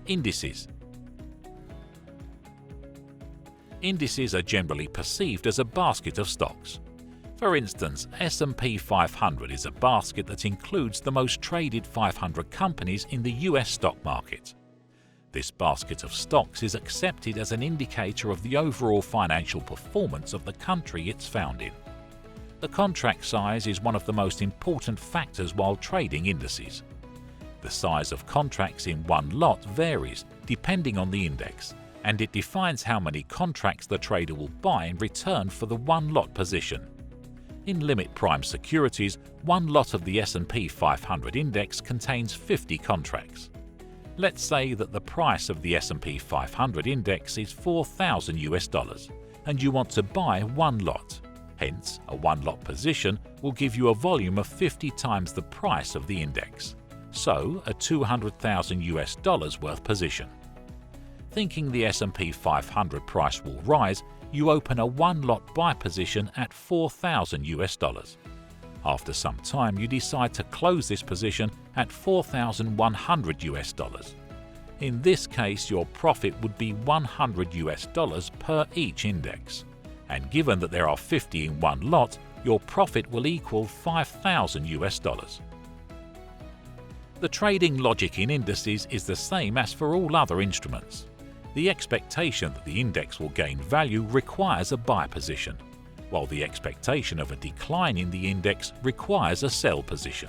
Indices. Indices are generally perceived as a basket of stocks. For instance, S&P 500 is a basket that includes the most traded 500 companies in the US stock market. This basket of stocks is accepted as an indicator of the overall financial performance of the country it's found in. The contract size is one of the most important factors while trading indices. The size of contracts in one lot varies depending on the index, and it defines how many contracts the trader will buy in return for the one lot position. In limit prime securities, one lot of the S&P 500 index contains 50 contracts. Let's say that the price of the S&P 500 index is $4,000 and you want to buy one lot. Hence, a one lot position will give you a volume of 50 times the price of the index. So, a $200,000 worth position. Thinking the S&P 500 price will rise, you open a one-lot buy position at $4,000. After some time, you decide to close this position at $4,100. In this case, your profit would be $100 per each index. And given that there are 50 in one lot, your profit will equal $5,000. The trading logic in indices is the same as for all other instruments. The expectation that the index will gain value requires a buy position, while the expectation of a decline in the index requires a sell position.